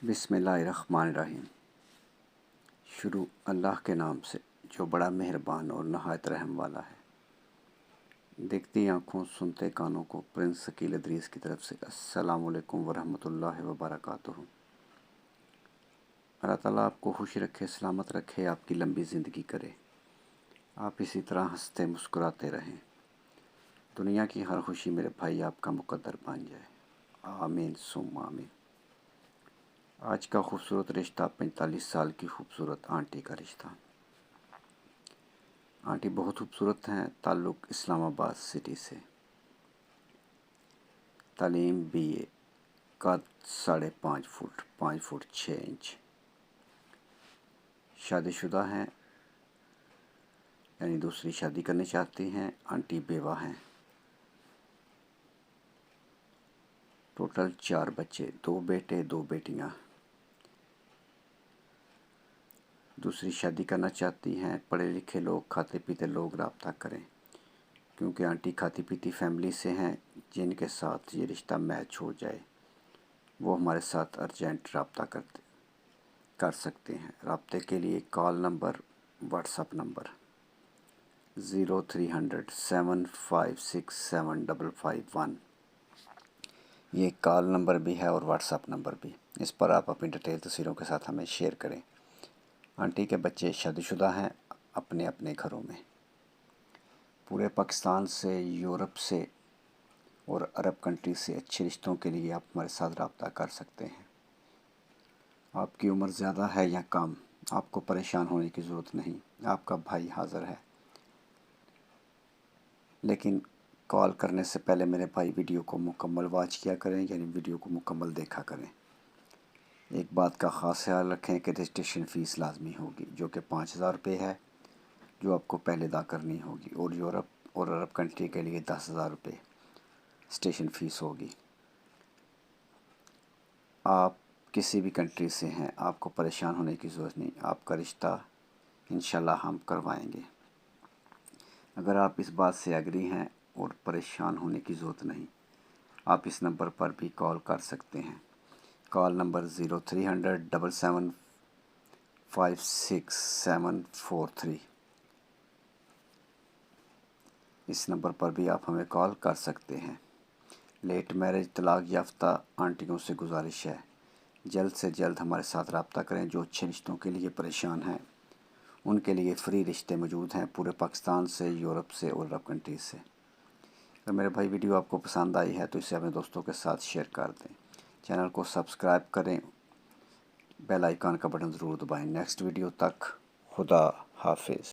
बिस्मिल्लाहिर्रहमानिर्रहीम। शुरू अल्लाह के नाम से जो बड़ा मेहरबान और नहायत रहम वाला है। देखती आँखों सुनते कानों को प्रिंस शकील इदरीस की तरफ से अस्सलामु अलैकुम वरहमतुल्लाहि वबरकातुहू। अल्लाह ताला आपको खुश रखे, सलामत रखे, आपकी लंबी ज़िंदगी करे, आप इसी तरह हंसते मुस्कुराते रहें। दुनिया की हर खुशी मेरे भाई आपका मुकद्दर बन जाए, आमीन सुम्मा आमीन। आज का खूबसूरत रिश्ता 45 साल की खूबसूरत आंटी का रिश्ता। आंटी बहुत खूबसूरत हैं, ताल्लुक़ इस्लामाबाद सिटी से। तालीम BA, कद 5.5 फुट 5 फुट 6 इंच। शादीशुदा हैं, यानी दूसरी शादी करनी चाहती हैं। आंटी बेवा हैं। टोटल 4 बच्चे, 2 बेटे 2 बेटियां। दूसरी शादी करना चाहती हैं। पढ़े लिखे लोग, खाते पीते लोग रब्ता करें, क्योंकि आंटी खाती पीती फैमिली से हैं। जिनके साथ ये रिश्ता मैच हो जाए वो हमारे साथ अर्जेंट रब्ता कर सकते हैं। रब्ते के लिए कॉल नंबर, व्हाट्सअप नंबर 0300 7567551। ये कॉल नंबर भी है और व्हाट्सअप नंबर भी। इस पर आप अपनी डिटेल तस्वीरों के साथ हमें शेयर करें। आंटी के बच्चे शादीशुदा हैं, अपने अपने घरों में। पूरे पाकिस्तान से, यूरोप से और अरब कंट्री से अच्छे रिश्तों के लिए आप हमारे साथ रब्ता कर सकते हैं। आपकी उम्र ज़्यादा है या कम, आपको परेशान होने की ज़रूरत नहीं, आपका भाई हाज़िर है। लेकिन कॉल करने से पहले मेरे भाई वीडियो को मुकम्मल वॉच किया करें, यानी वीडियो को मुकम्मल देखा करें। एक बात का ख़ास ख्याल रखें कि रजिस्ट्रेशन फ़ीस लाजमी होगी, जो कि 5000 रुपये है, जो आपको पहले अदा करनी होगी। और यूरोप और अरब कंट्री के लिए 10,000 रुपये स्टेशन फ़ीस होगी। आप किसी भी कंट्री से हैं, आपको परेशान होने की ज़रूरत नहीं, आपका रिश्ता इंशाल्लाह हम करवाएंगे। अगर आप इस बात से एग्री हैं और परेशान होने की ज़रूरत नहीं, आप इस नंबर पर भी कॉल कर सकते हैं। Call number 0300 7756743। इस नंबर पर भी आप हमें कॉल कर सकते हैं। लेट मैरिज, तलाक याफ्ता आंटियों से गुजारिश है, जल्द से जल्द हमारे साथ रब्ता करें। जो अच्छे रिश्तों के लिए परेशान हैं, उनके लिए फ़्री रिश्ते मौजूद हैं, पूरे पाकिस्तान से, यूरोप से और अरब कंट्रीज से। अगर मेरे भाई वीडियो आपको पसंद आई है तो इसे अपने दोस्तों के साथ शेयर कर दें। चैनल को सब्सक्राइब करें, बेल आइकन का बटन ज़रूर दबाएं। नेक्स्ट वीडियो तक खुदा हाफिज़।